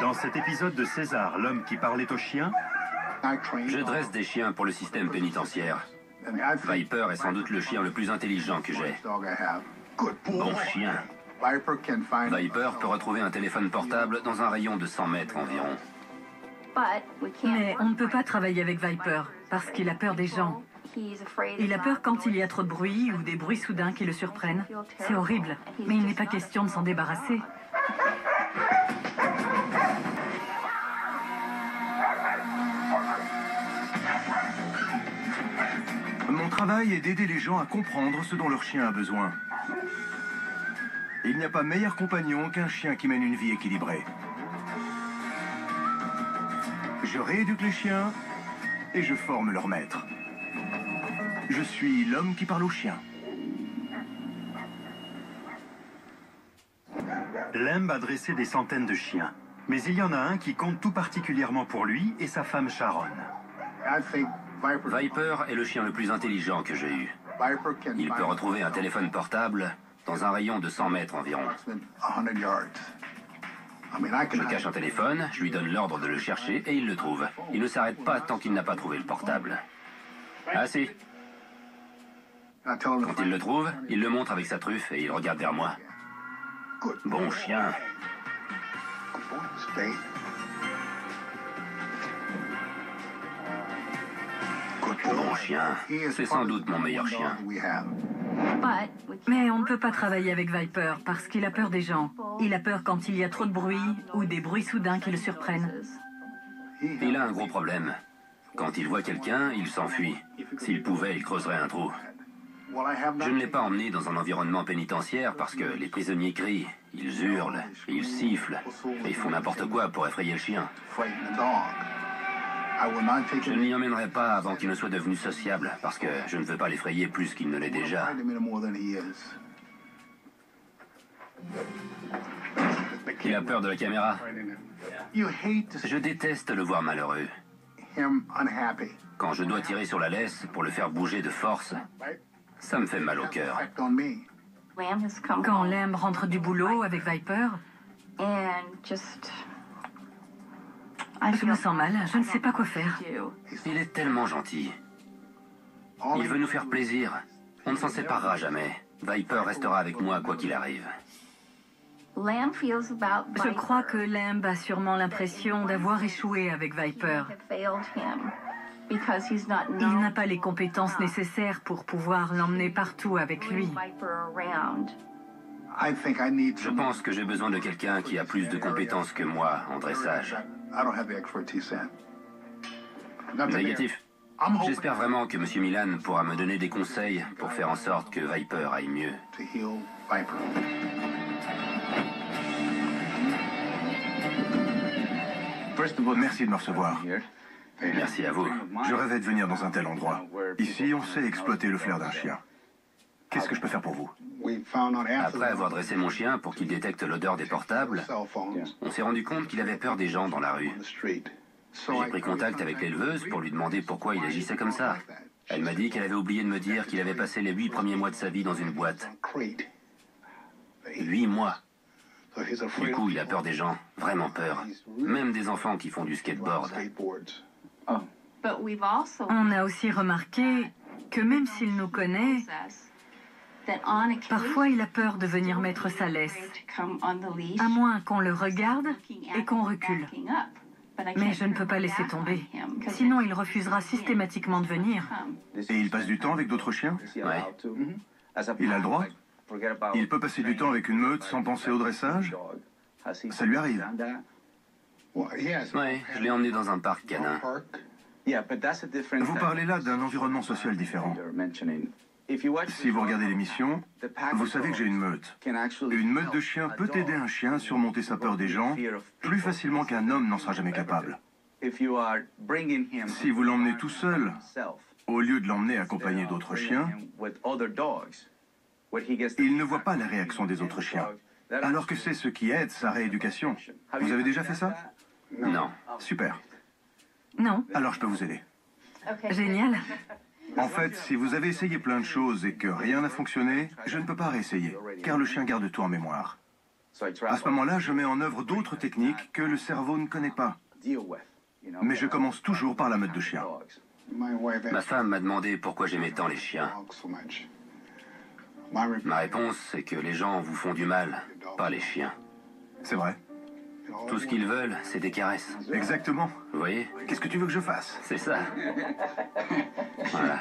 Dans cet épisode de César, l'homme qui parlait aux chiens, Je dresse des chiens pour le système pénitentiaire. Viper est sans doute le chien le plus intelligent que j'ai. Bon chien. Viper peut retrouver un téléphone portable dans un rayon de 100 mètres environ. Mais on ne peut pas travailler avec Viper parce qu'il a peur des gens. Il a peur quand il y a trop de bruit ou des bruits soudains qui le surprennent. C'est horrible, mais il n'est pas question de s'en débarrasser. Mon travail est d'aider les gens à comprendre ce dont leur chien a besoin. Il n'y a pas meilleur compagnon qu'un chien qui mène une vie équilibrée. Je rééduque les chiens et je forme leur maître. Je suis l'homme qui parle aux chiens. Lemb a dressé des centaines de chiens. Mais il y en a un qui compte tout particulièrement pour lui et sa femme Sharon. Viper est le chien le plus intelligent que j'ai eu. Il peut retrouver un téléphone portable dans un rayon de 100 mètres environ. Je cache un téléphone, je lui donne l'ordre de le chercher et il le trouve. Il ne s'arrête pas tant qu'il n'a pas trouvé le portable. Ah si. Quand il le trouve, il le montre avec sa truffe et il regarde vers moi. Bon chien. Bon chien. C'est sans doute mon meilleur chien. Mais on ne peut pas travailler avec Viper parce qu'il a peur des gens. Il a peur quand il y a trop de bruit ou des bruits soudains qui le surprennent. Il a un gros problème. Quand il voit quelqu'un, il s'enfuit. S'il pouvait, il creuserait un trou. Je ne l'ai pas emmené dans un environnement pénitentiaire parce que les prisonniers crient, ils hurlent, ils sifflent et ils font n'importe quoi pour effrayer le chien. Je ne l'y emmènerai pas avant qu'il ne soit devenu sociable parce que je ne veux pas l'effrayer plus qu'il ne l'est déjà. Il a peur de la caméra. Je déteste le voir malheureux. Quand je dois tirer sur la laisse pour le faire bouger de force, ça me fait mal au cœur. Quand Lemb rentre du boulot avec Viper, je me sens mal, je ne sais pas quoi faire. Il est tellement gentil. Il veut nous faire plaisir. On ne s'en séparera jamais. Viper restera avec moi quoi qu'il arrive. Je crois que Lemb a sûrement l'impression d'avoir échoué avec Viper. Il n'a pas les compétences nécessaires pour pouvoir l'emmener partout avec lui. Je pense que j'ai besoin de quelqu'un qui a plus de compétences que moi en dressage. Négatif. J'espère vraiment que M. Milan pourra me donner des conseils pour faire en sorte que Viper aille mieux. Merci de me recevoir. Merci à vous. Je rêvais de venir dans un tel endroit. Ici, on sait exploiter le flair d'un chien. Qu'est-ce que je peux faire pour vous? Après avoir dressé mon chien pour qu'il détecte l'odeur des portables, on s'est rendu compte qu'il avait peur des gens dans la rue. J'ai pris contact avec l'éleveuse pour lui demander pourquoi il agissait comme ça. Elle m'a dit qu'elle avait oublié de me dire qu'il avait passé les 8 premiers mois de sa vie dans une boîte. 8 mois. Du coup, il a peur des gens, vraiment peur. Même des enfants qui font du skateboard. On a aussi remarqué que même s'il nous connaît, parfois il a peur de venir mettre sa laisse, à moins qu'on le regarde et qu'on recule. Mais je ne peux pas laisser tomber, sinon il refusera systématiquement de venir. Et il passe du temps avec d'autres chiens? Ouais. Il a le droit? Il peut passer du temps avec une meute sans penser au dressage? Ça lui arrive? Ouais, je l'ai emmené dans un parc canin. Vous parlez là d'un environnement social différent. Si vous regardez l'émission, vous savez que j'ai une meute. Une meute de chiens peut aider un chien à surmonter sa peur des gens plus facilement qu'un homme n'en sera jamais capable. Si vous l'emmenez tout seul, au lieu de l'emmener accompagné d'autres chiens, il ne voit pas la réaction des autres chiens, alors que c'est ce qui aide sa rééducation. Vous avez déjà fait ça? Non. Super. Non. Alors je peux vous aider. Génial. En fait, si vous avez essayé plein de choses et que rien n'a fonctionné, je ne peux pas réessayer, car le chien garde tout en mémoire. À ce moment-là, je mets en œuvre d'autres techniques que le cerveau ne connaît pas. Mais je commence toujours par la meute de chiens. Ma femme m'a demandé pourquoi j'aimais tant les chiens. Ma réponse, c'est que les gens vous font du mal, pas les chiens. C'est vrai. Tout ce qu'ils veulent, c'est des caresses. Exactement. Vous voyez? Qu'est-ce que tu veux que je fasse? C'est ça. Voilà.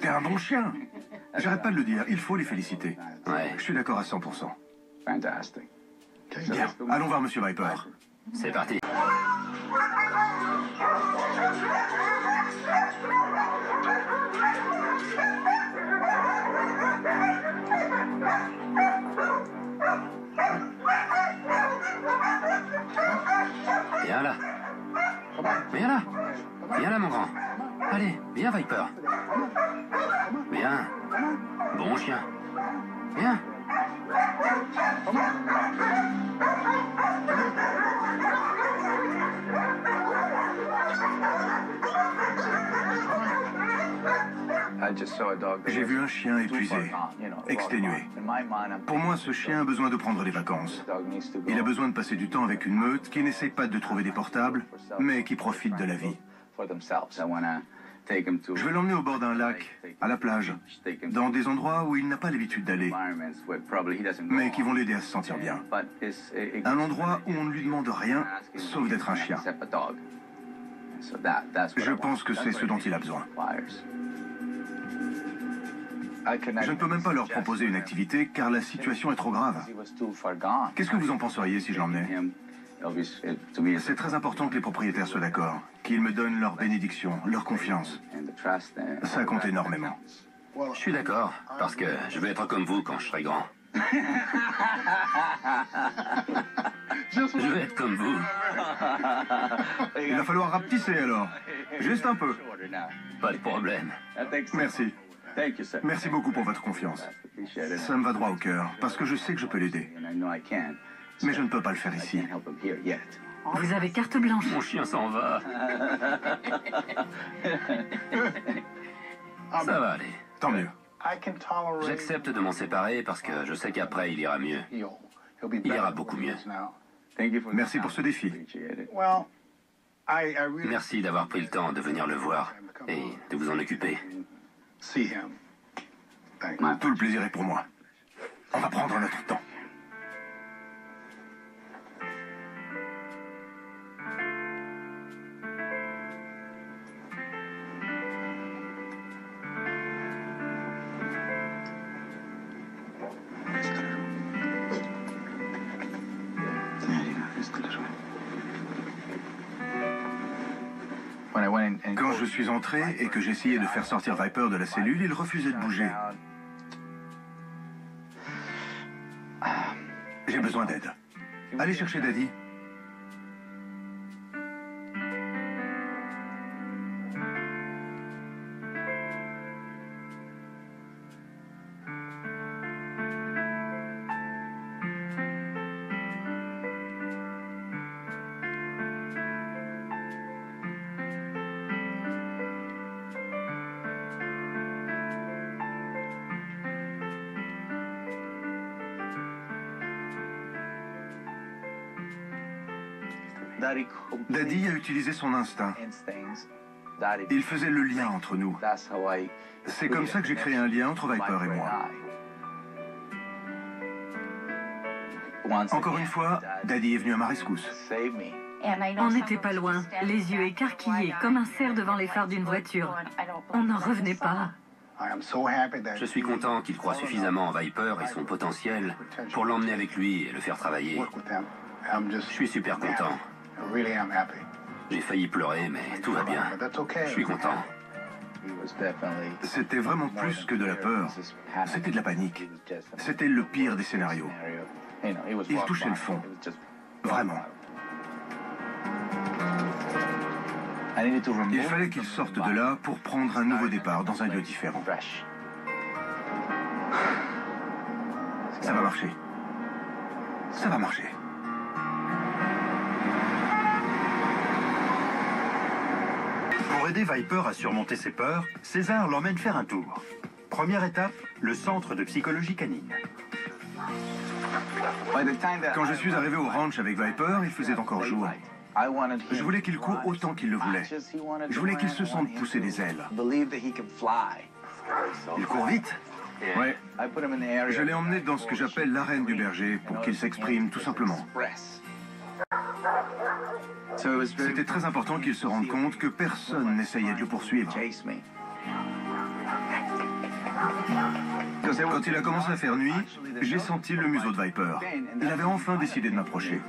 T'es un bon chien. J'arrête pas de le dire, il faut les féliciter. Ouais. Je suis d'accord à 100%. Bien, allons voir Monsieur Viper. C'est parti. Viens là. Viens là. Viens là, mon grand. Allez, viens, Viper. Viens. Bon chien. Viens. J'ai vu un chien épuisé, exténué. Pour moi, ce chien a besoin de prendre des vacances. Il a besoin de passer du temps avec une meute qui n'essaie pas de trouver des portables, mais qui profite de la vie. Je vais l'emmener au bord d'un lac, à la plage, dans des endroits où il n'a pas l'habitude d'aller, mais qui vont l'aider à se sentir bien. Un endroit où on ne lui demande rien, sauf d'être un chien. Je pense que c'est ce dont il a besoin. Je ne peux même pas leur proposer une activité car la situation est trop grave. Qu'est-ce que vous en penseriez si je l'emmenais? C'est très important que les propriétaires soient d'accord, qu'ils me donnent leur bénédiction, leur confiance. Ça compte énormément. Je suis d'accord, parce que je veux être comme vous quand je serai grand. Je veux être comme vous. Il va falloir rapetisser alors. Juste un peu. Pas de problème. Merci. Merci beaucoup pour votre confiance. Ça me va droit au cœur, parce que je sais que je peux l'aider. Mais je ne peux pas le faire ici. Vous avez carte blanche. Mon chien s'en va. Ça va aller. Tant mieux. J'accepte de m'en séparer parce que je sais qu'après, il ira mieux. Il ira beaucoup mieux. Merci pour ce défi. Merci d'avoir pris le temps de venir le voir et de vous en occuper. Tout le plaisir est pour moi. On va prendre notre temps. Quand je suis entré et que j'essayais de faire sortir Viper de la cellule, il refusait de bouger. J'ai besoin d'aide. Allez chercher Daddy. Daddy a utilisé son instinct. Il faisait le lien entre nous. C'est comme ça que j'ai créé un lien entre Viper et moi. Encore une fois, Daddy est venu à ma rescousse. On n'était pas loin, les yeux écarquillés comme un cerf devant les phares d'une voiture. On n'en revenait pas. Je suis content qu'il croit suffisamment en Viper et son potentiel pour l'emmener avec lui et le faire travailler. Je suis super content. J'ai failli pleurer, mais tout va bien. Je suis content. C'était vraiment plus que de la peur. C'était de la panique. C'était le pire des scénarios. Il touchait le fond. Vraiment. Il fallait qu'il sorte de là pour prendre un nouveau départ dans un lieu différent. Ça va marcher. Ça va marcher. Pour aider Viper à surmonter ses peurs, César l'emmène faire un tour. Première étape, le centre de psychologie canine. Quand je suis arrivé au ranch avec Viper, il faisait encore jour. Je voulais qu'il court autant qu'il le voulait. Je voulais qu'il se sente pousser des ailes. Il court vite? Ouais. Je l'ai emmené dans ce que j'appelle l'arène du berger pour qu'il s'exprime tout simplement. C'était très important qu'il se rende compte que personne n'essayait de le poursuivre. Quand il a commencé à faire nuit, j'ai senti le museau de Viper. Il avait enfin décidé de m'approcher.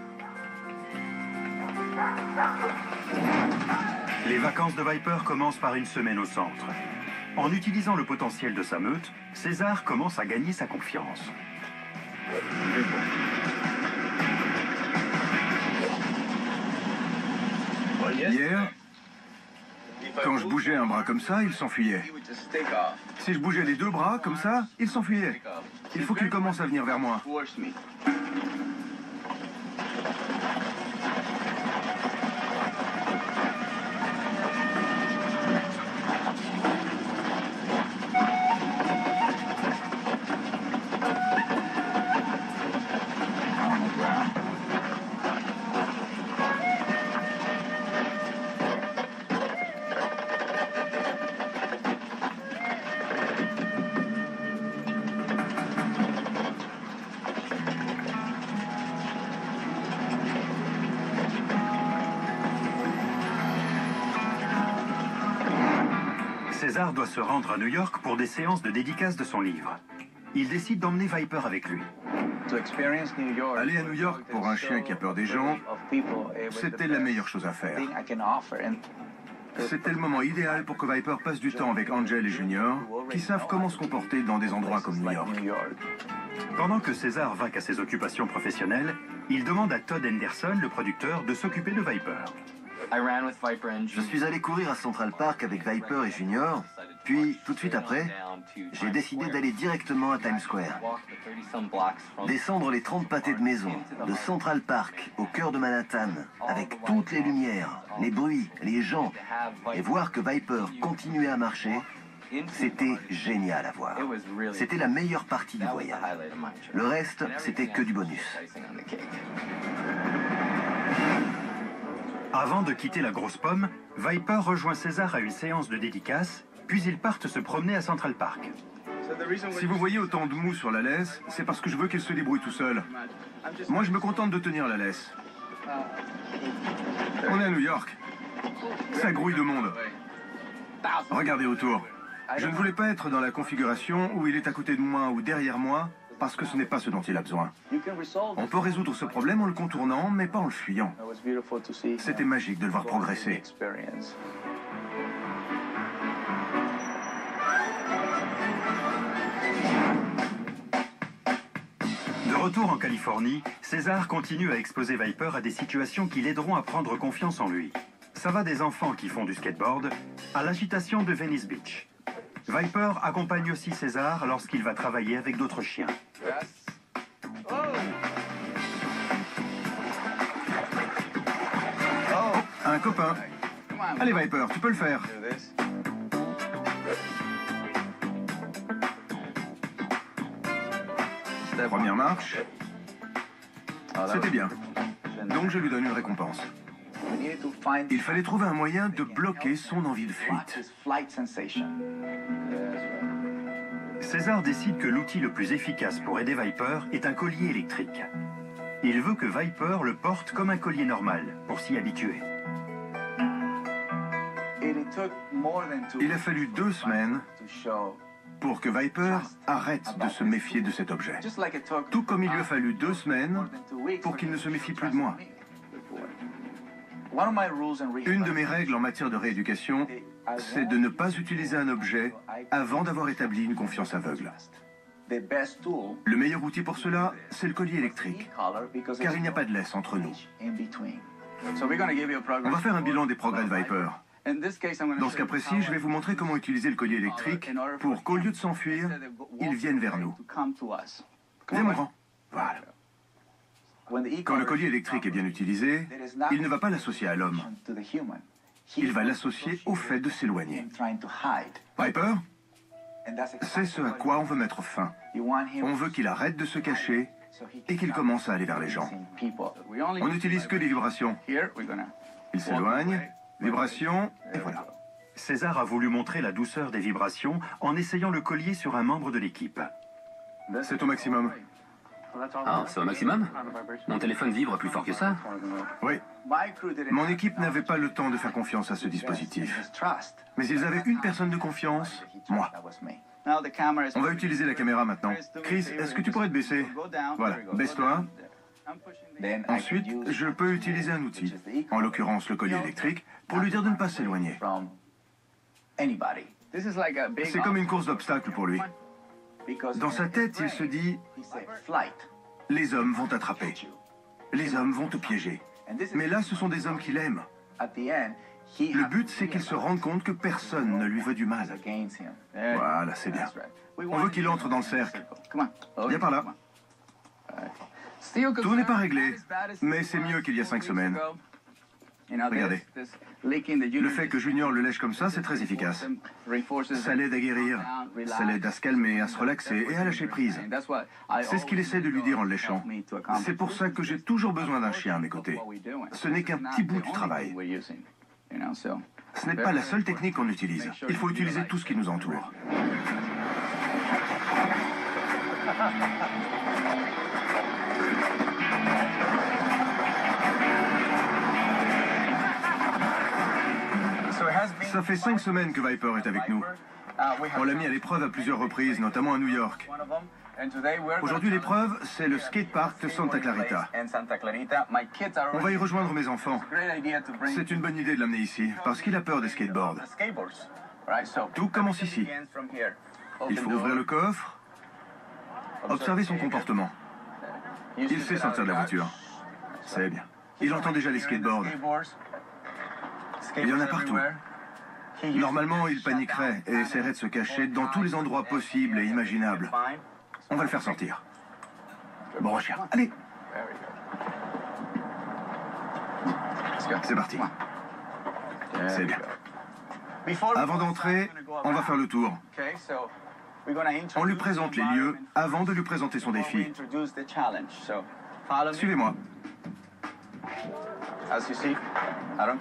Les vacances de Viper commencent par une semaine au centre. En utilisant le potentiel de sa meute, César commence à gagner sa confiance. Hier, quand je bougeais un bras comme ça, il s'enfuyait. Si je bougeais les deux bras comme ça, il s'enfuyait. Il faut qu'il commence à venir vers moi. César doit se rendre à New York pour des séances de dédicace de son livre. Il décide d'emmener Viper avec lui. Aller à New York pour un chien qui a peur des gens, c'était la meilleure chose à faire. C'était le moment idéal pour que Viper passe du temps avec Angel et Junior, qui savent comment se comporter dans des endroits comme New York. Pendant que César vaque à ses occupations professionnelles, il demande à Todd Henderson, le producteur, de s'occuper de Viper. Je suis allé courir à Central Park avec Viper et Junior, puis tout de suite après, j'ai décidé d'aller directement à Times Square. Descendre les 30 pâtés de maisons, de Central Park, au cœur de Manhattan, avec toutes les lumières, les bruits, les gens, et voir que Viper continuait à marcher, c'était génial à voir. C'était la meilleure partie du voyage. Le reste, c'était que du bonus. Avant de quitter la grosse pomme, Viper rejoint César à une séance de dédicace, puis ils partent se promener à Central Park. Si vous voyez autant de mou sur la laisse, c'est parce que je veux qu'il se débrouille tout seul. Moi, je me contente de tenir la laisse. On est à New York. Ça grouille de monde. Regardez autour. Je ne voulais pas être dans la configuration où il est à côté de moi ou derrière moi, parce que ce n'est pas ce dont il a besoin. On peut résoudre ce problème en le contournant, mais pas en le fuyant. C'était magique de le voir progresser. De retour en Californie, César continue à exposer Viper à des situations qui l'aideront à prendre confiance en lui. Ça va des enfants qui font du skateboard à l'agitation de Venice Beach. Viper accompagne aussi César lorsqu'il va travailler avec d'autres chiens. Un copain. Allez Viper, tu peux le faire. Première marche. C'était bien. Donc je lui donne une récompense. Il fallait trouver un moyen de bloquer son envie de fuite. César décide que l'outil le plus efficace pour aider Viper est un collier électrique. Il veut que Viper le porte comme un collier normal, pour s'y habituer. Il a fallu 2 semaines pour que Viper arrête de se méfier de cet objet. Tout comme il lui a fallu 2 semaines pour qu'il ne se méfie plus de moi. Une de mes règles en matière de rééducation, c'est de ne pas utiliser un objet avant d'avoir établi une confiance aveugle. Le meilleur outil pour cela, c'est le collier électrique, car il n'y a pas de laisse entre nous. On va faire un bilan des progrès de Viper. Dans ce cas précis, je vais vous montrer comment utiliser le collier électrique pour qu'au lieu de s'enfuir, il vienne vers nous. Viens mon grand. Voilà. Quand le collier électrique est bien utilisé, il ne va pas l'associer à l'homme. Il va l'associer au fait de s'éloigner. Viper, c'est ce à quoi on veut mettre fin. On veut qu'il arrête de se cacher et qu'il commence à aller vers les gens. On n'utilise que les vibrations. Il s'éloigne, vibration, et voilà. César a voulu montrer la douceur des vibrations en essayant le collier sur un membre de l'équipe. C'est au maximum. Ah, c'est au maximum? Mon téléphone vibre plus fort que ça? Oui. Mon équipe n'avait pas le temps de faire confiance à ce dispositif. Mais ils avaient une personne de confiance, moi. On va utiliser la caméra maintenant. Chris, est-ce que tu pourrais te baisser? Voilà, baisse-toi. Ensuite, je peux utiliser un outil, en l'occurrence le collier électrique, pour lui dire de ne pas s'éloigner. C'est comme une course d'obstacles pour lui. Dans sa tête, il se dit « Les hommes vont t'attraper. Les hommes vont te piéger. » Mais là, ce sont des hommes qu'il aime. Le but, c'est qu'il se rende compte que personne ne lui veut du mal. Voilà, c'est bien. On veut qu'il entre dans le cercle. Viens par là. Tout n'est pas réglé, mais c'est mieux qu'il y a 5 semaines. Regardez. Le fait que Junior le lèche comme ça, c'est très efficace. Ça l'aide à guérir, ça l'aide à se calmer, à se relaxer et à lâcher prise. C'est ce qu'il essaie de lui dire en le léchant. C'est pour ça que j'ai toujours besoin d'un chien à mes côtés. Ce n'est qu'un petit bout du travail. Ce n'est pas la seule technique qu'on utilise. Il faut utiliser tout ce qui nous entoure. Ça fait 5 semaines que Viper est avec nous. On l'a mis à l'épreuve à plusieurs reprises, notamment à New York. Aujourd'hui, l'épreuve, c'est le skatepark de Santa Clarita. On va y rejoindre mes enfants. C'est une bonne idée de l'amener ici, parce qu'il a peur des skateboards. Tout commence ici. Il faut ouvrir le coffre, observer son comportement. Il sait sortir de la voiture. C'est bien. Il entend déjà les skateboards. Il y en a partout. Normalement, il paniquerait et essaierait de se cacher dans tous les endroits possibles et imaginables. On va le faire sortir. Bon chien, allez. C'est parti. C'est bien. Avant d'entrer, on va faire le tour. On lui présente les lieux avant de lui présenter son défi. Suivez-moi.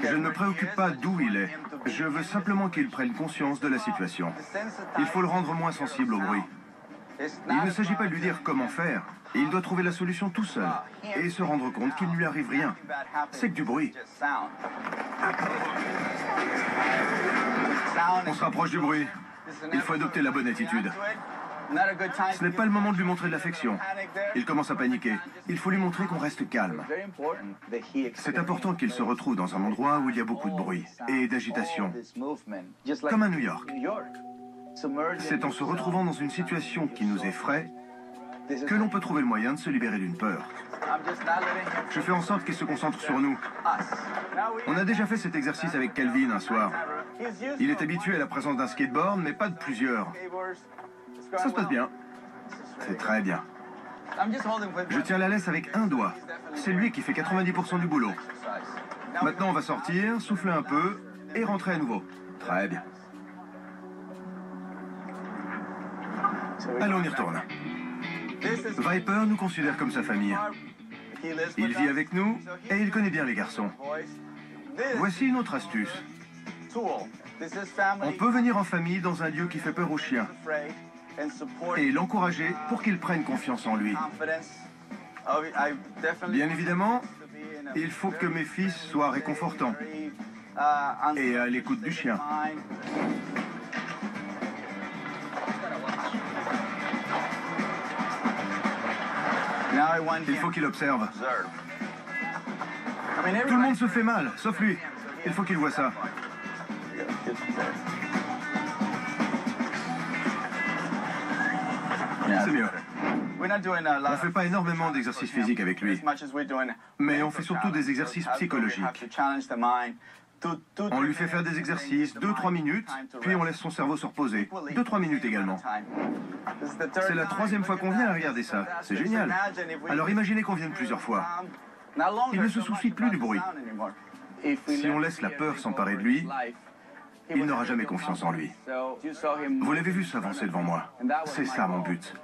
Je ne me préoccupe pas d'où il est. Je veux simplement qu'il prenne conscience de la situation. Il faut le rendre moins sensible au bruit. Il ne s'agit pas de lui dire comment faire. Il doit trouver la solution tout seul et se rendre compte qu'il ne lui arrive rien. C'est que du bruit. On se rapproche du bruit. Il faut adopter la bonne attitude. Ce n'est pas le moment de lui montrer de l'affection. Il commence à paniquer. Il faut lui montrer qu'on reste calme. C'est important qu'il se retrouve dans un endroit où il y a beaucoup de bruit et d'agitation. Comme à New York. C'est en se retrouvant dans une situation qui nous effraie que l'on peut trouver le moyen de se libérer d'une peur. Je fais en sorte qu'il se concentre sur nous. On a déjà fait cet exercice avec Calvin un soir. Il est habitué à la présence d'un skateboard, mais pas de plusieurs. Ça se passe bien. C'est très bien. Je tiens la laisse avec un doigt. C'est lui qui fait 90% du boulot. Maintenant, on va sortir, souffler un peu et rentrer à nouveau. Très bien. Allez, on y retourne. Viper nous considère comme sa famille. Il vit avec nous et il connaît bien les garçons. Voici une autre astuce. On peut venir en famille dans un lieu qui fait peur aux chiens et l'encourager pour qu'il prenne confiance en lui. Bien évidemment, il faut que mes fils soient réconfortants et à l'écoute du chien. Il faut qu'il observe. Tout le monde se fait mal, sauf lui. Il faut qu'il voit ça. C'est mieux. On ne fait pas énormément d'exercices physiques avec lui, mais on fait surtout des exercices psychologiques. On lui fait faire des exercices 2-3 minutes, puis on laisse son cerveau se reposer. 2-3 minutes également. C'est la 3e fois qu'on vient à regarder ça. C'est génial. Alors imaginez qu'on vienne plusieurs fois. Il ne se soucie plus du bruit. Si on laisse la peur s'emparer de lui, il n'aura jamais confiance en lui. Vous l'avez vu s'avancer devant moi. C'est ça mon but.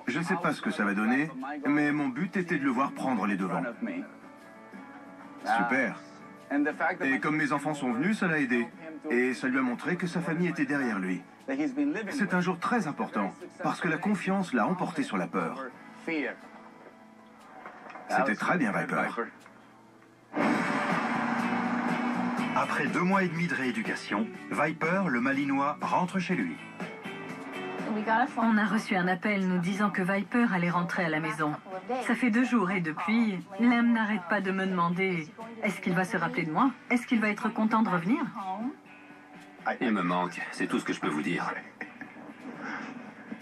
Je ne sais pas ce que ça va donner, mais mon but était de le voir prendre les devants. Super. Et comme mes enfants sont venus, ça l'a aidé. Et ça lui a montré que sa famille était derrière lui. C'est un jour très important, parce que la confiance l'a emporté sur la peur. C'était très bien, Viper. Après 2 mois et demi de rééducation, Viper, le Malinois, rentre chez lui. On a reçu un appel nous disant que Viper allait rentrer à la maison. Ça fait 2 jours et depuis, Lem n'arrête pas de me demander « Est-ce qu'il va se rappeler de moi? Est-ce qu'il va être content de revenir ?» Il me manque, c'est tout ce que je peux vous dire.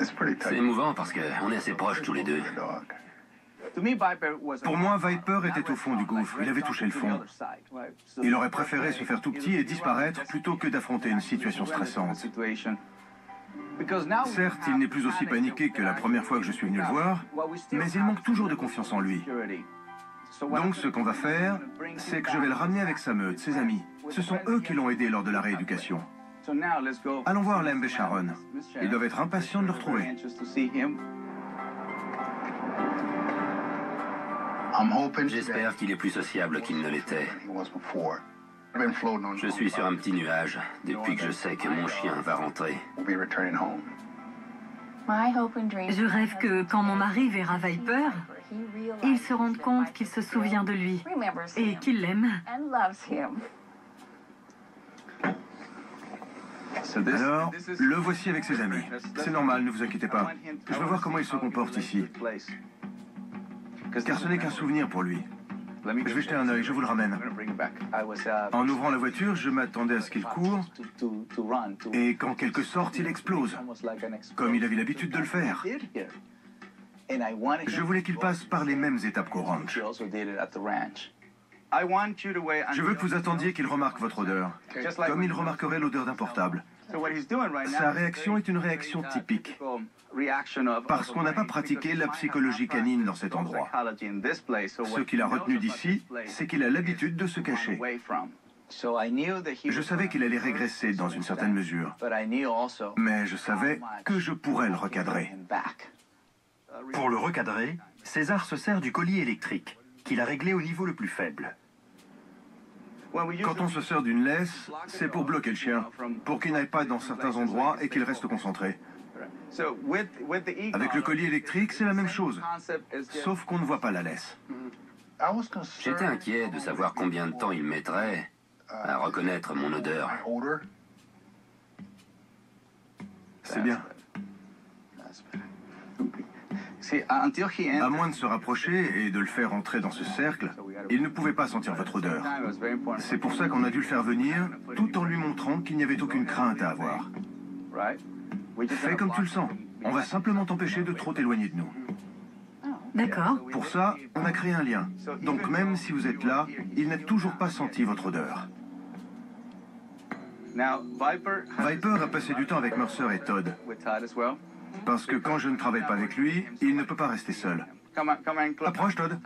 C'est émouvant parce qu'on est assez proches tous les deux. Pour moi, Viper était au fond du gouffre. Il avait touché le fond. Il aurait préféré se faire tout petit et disparaître plutôt que d'affronter une situation stressante. Certes, il n'est plus aussi paniqué que la première fois que je suis venu le voir, mais il manque toujours de confiance en lui. Donc ce qu'on va faire, c'est que je vais le ramener avec sa meute, ses amis. Ce sont eux qui l'ont aidé lors de la rééducation. Allons voir Lem et Sharon. Ils doivent être impatients de le retrouver. J'espère qu'il est plus sociable qu'il ne l'était. Je suis sur un petit nuage depuis que je sais que mon chien va rentrer. Je rêve que quand mon mari verra Viper, il se rende compte qu'il se souvient de lui et qu'il l'aime. Alors, le voici avec ses amis. C'est normal, ne vous inquiétez pas. Je veux voir comment il se comporte ici. Car ce n'est qu'un souvenir pour lui. Je vais jeter un œil, je vous le ramène. En ouvrant la voiture, je m'attendais à ce qu'il court, et qu'en quelque sorte, il explose, comme il avait l'habitude de le faire. Je voulais qu'il passe par les mêmes étapes qu'au ranch. Je veux que vous attendiez qu'il remarque votre odeur, comme il remarquerait l'odeur d'un portable. Sa réaction est une réaction typique, parce qu'on n'a pas pratiqué la psychologie canine dans cet endroit. Ce qu'il a retenu d'ici, c'est qu'il a l'habitude de se cacher. Je savais qu'il allait régresser dans une certaine mesure, mais je savais que je pourrais le recadrer. Pour le recadrer, César se sert du collier électrique, qu'il a réglé au niveau le plus faible. Quand on se sert d'une laisse, c'est pour bloquer le chien, pour qu'il n'aille pas dans certains endroits et qu'il reste concentré. Avec le collier électrique, c'est la même chose, sauf qu'on ne voit pas la laisse. J'étais inquiet de savoir combien de temps il mettrait à reconnaître mon odeur. C'est bien. À moins de se rapprocher et de le faire entrer dans ce cercle, il ne pouvait pas sentir votre odeur. C'est pour ça qu'on a dû le faire venir, tout en lui montrant qu'il n'y avait aucune crainte à avoir. Fais comme tu le sens. On va simplement t'empêcher de trop t'éloigner de nous. D'accord. Pour ça, on a créé un lien. Donc même si vous êtes là, il n'a toujours pas senti votre odeur. Viper a passé du temps avec Mercer et Todd. Parce que quand je ne travaille pas avec lui, il ne peut pas rester seul. Approche, Todd.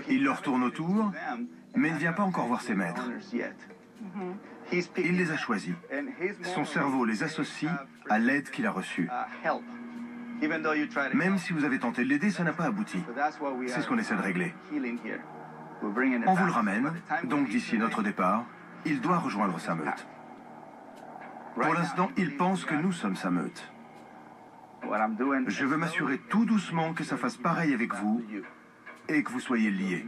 Il leur tourne autour, mais ne vient pas encore voir ses maîtres. Il les a choisis. Son cerveau les associe à l'aide qu'il a reçue. Même si vous avez tenté de l'aider, ça n'a pas abouti. C'est ce qu'on essaie de régler. On vous le ramène, donc d'ici notre départ, il doit rejoindre sa meute. Pour l'instant, il pense que nous sommes sa meute. Je veux m'assurer tout doucement que ça fasse pareil avec vous et que vous soyez liés.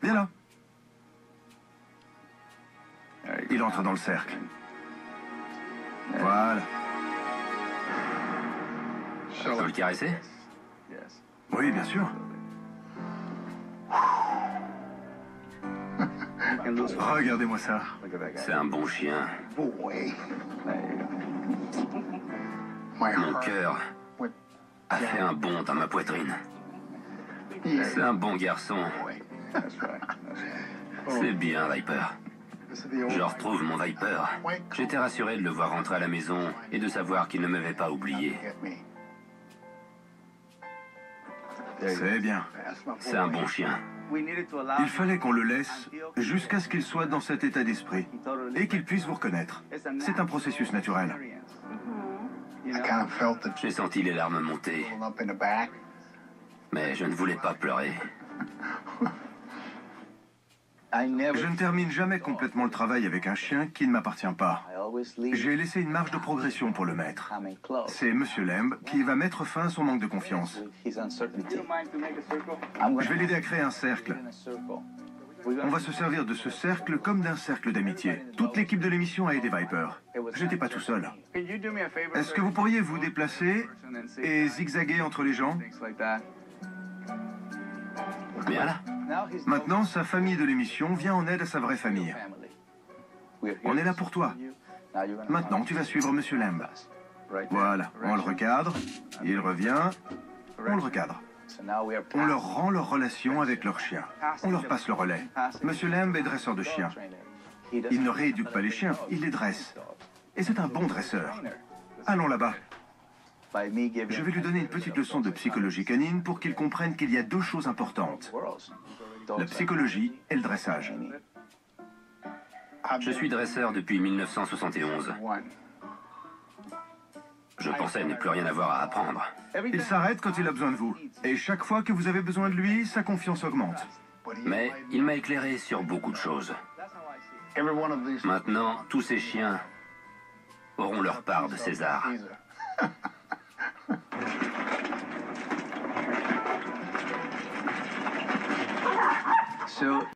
Viens là. Il entre dans le cercle. Voilà. Je peux le caresser? Oui, bien sûr. Regardez-moi ça. C'est un bon chien. Mon cœur a fait un bond dans ma poitrine. C'est un bon garçon. C'est bien, Viper. Je retrouve mon Viper. J'étais rassuré de le voir rentrer à la maison et de savoir qu'il ne m'avait pas oublié. C'est bien. C'est un bon chien. Il fallait qu'on le laisse jusqu'à ce qu'il soit dans cet état d'esprit et qu'il puisse vous reconnaître. C'est un processus naturel. J'ai senti les larmes monter, mais je ne voulais pas pleurer. Je ne termine jamais complètement le travail avec un chien qui ne m'appartient pas. J'ai laissé une marge de progression pour le maître. C'est Monsieur Lamb qui va mettre fin à son manque de confiance. Je vais l'aider à créer un cercle. On va se servir de ce cercle comme d'un cercle d'amitié. Toute l'équipe de l'émission a aidé Viper. J'étais pas tout seul. Est-ce que vous pourriez vous déplacer et zigzaguer entre les gens? Bien là. Maintenant, sa famille de l'émission vient en aide à sa vraie famille. On est là pour toi. Maintenant, tu vas suivre Monsieur Lamb. Voilà, on le recadre, il revient, on le recadre. On leur rend leur relation avec leur chien. On leur passe le relais. Monsieur Lamb est dresseur de chiens. Il ne rééduque pas les chiens, il les dresse. Et c'est un bon dresseur. Allons là-bas. Je vais lui donner une petite leçon de psychologie canine pour qu'il comprenne qu'il y a deux choses importantes. La psychologie et le dressage. Je suis dresseur depuis 1971. Je pensais ne plus rien avoir à apprendre. Il s'arrête quand il a besoin de vous. Et chaque fois que vous avez besoin de lui, sa confiance augmente. Mais il m'a éclairé sur beaucoup de choses. Maintenant, tous ces chiens auront leur part de César.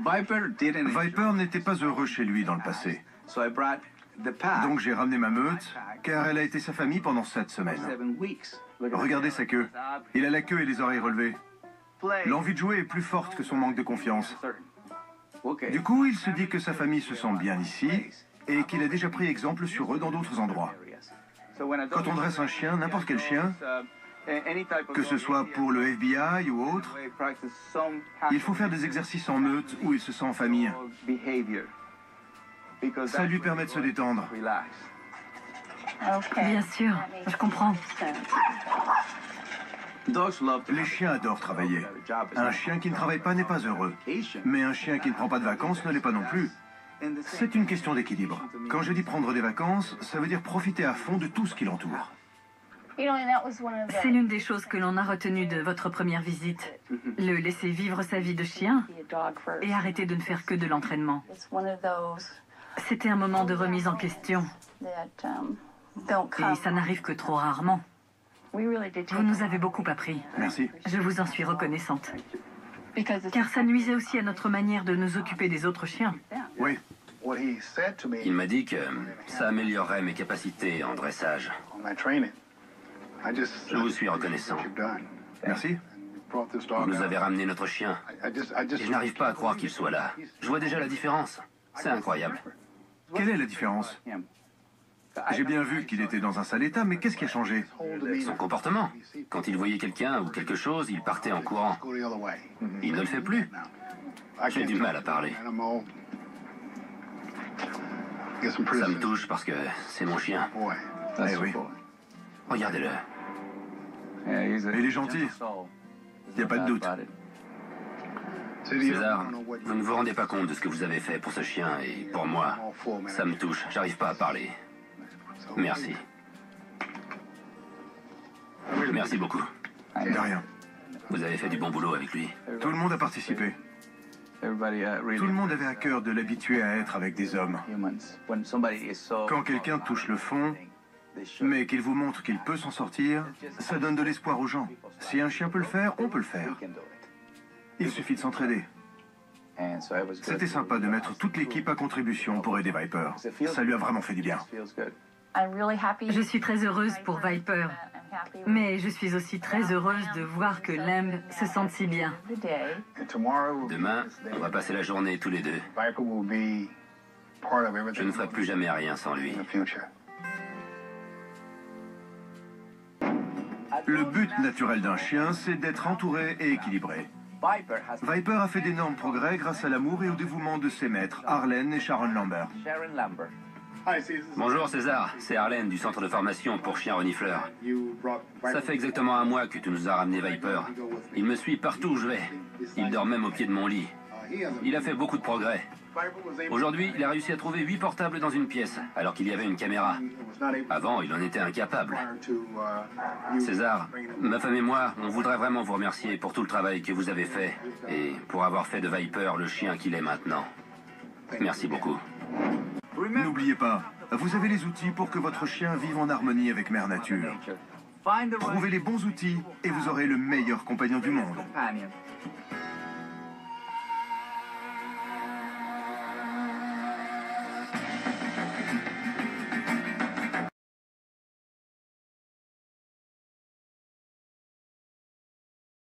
Viper n'était pas heureux chez lui dans le passé. Donc j'ai ramené ma meute, car elle a été sa famille pendant 7 semaines. Regardez sa queue. Il a la queue et les oreilles relevées. L'envie de jouer est plus forte que son manque de confiance. Du coup, il se dit que sa famille se sent bien ici et qu'il a déjà pris exemple sur eux dans d'autres endroits. Quand on dresse un chien, n'importe quel chien, que ce soit pour le FBI ou autre, il faut faire des exercices en meute où il se sent en famille. Ça lui permet de se détendre. Bien sûr, je comprends. Les chiens adorent travailler. Un chien qui ne travaille pas n'est pas heureux. Mais un chien qui ne prend pas de vacances ne l'est pas non plus. C'est une question d'équilibre. Quand je dis prendre des vacances, ça veut dire profiter à fond de tout ce qui l'entoure. C'est l'une des choses que l'on a retenues de votre première visite. Le laisser vivre sa vie de chien et arrêter de ne faire que de l'entraînement. C'était un moment de remise en question. Et ça n'arrive que trop rarement. Vous nous avez beaucoup appris. Merci. Je vous en suis reconnaissante. Car ça nuisait aussi à notre manière de nous occuper des autres chiens. Oui. Il m'a dit que ça améliorerait mes capacités en dressage. Je vous suis reconnaissant. Merci. Vous nous avez ramené notre chien. Et je n'arrive pas à croire qu'il soit là. Je vois déjà la différence. C'est incroyable. Quelle est la différence? J'ai bien vu qu'il était dans un sale état, mais qu'est-ce qui a changé? Son comportement. Quand il voyait quelqu'un ou quelque chose, il partait en courant. Il ne le fait plus. J'ai du mal à parler. Ça me touche parce que c'est mon chien. Eh oui. Regardez-le. Il est gentil. Il n'y a pas de doute. César, vous ne vous rendez pas compte de ce que vous avez fait pour ce chien et pour moi. Ça me touche. J'arrive pas à parler. Merci. Merci beaucoup. De rien. Vous avez fait du bon boulot avec lui. Tout le monde a participé. Tout le monde avait à cœur de l'habituer à être avec des hommes. Quand quelqu'un touche le fond, mais qu'il vous montre qu'il peut s'en sortir, ça donne de l'espoir aux gens. Si un chien peut le faire, on peut le faire. Il suffit de s'entraider. C'était sympa de mettre toute l'équipe à contribution pour aider Viper. Ça lui a vraiment fait du bien. Je suis très heureuse pour Viper. Mais je suis aussi très heureuse de voir que Lamb se sente si bien. Demain, on va passer la journée tous les deux. Je ne ferai plus jamais rien sans lui. Le but naturel d'un chien, c'est d'être entouré et équilibré. Viper a fait d'énormes progrès grâce à l'amour et au dévouement de ses maîtres, Arlen et Sharon Lambert. Bonjour César, c'est Arlène du centre de formation pour chiens renifleurs. Ça fait exactement un mois que tu nous as ramené Viper. Il me suit partout où je vais. Il dort même au pied de mon lit. Il a fait beaucoup de progrès. Aujourd'hui, il a réussi à trouver 8 portables dans une pièce, alors qu'il y avait une caméra. Avant, il en était incapable. César, ma femme et moi, on voudrait vraiment vous remercier pour tout le travail que vous avez fait et pour avoir fait de Viper le chien qu'il est maintenant. Merci beaucoup. N'oubliez pas, vous avez les outils pour que votre chien vive en harmonie avec Mère Nature. Trouvez les bons outils et vous aurez le meilleur compagnon du monde.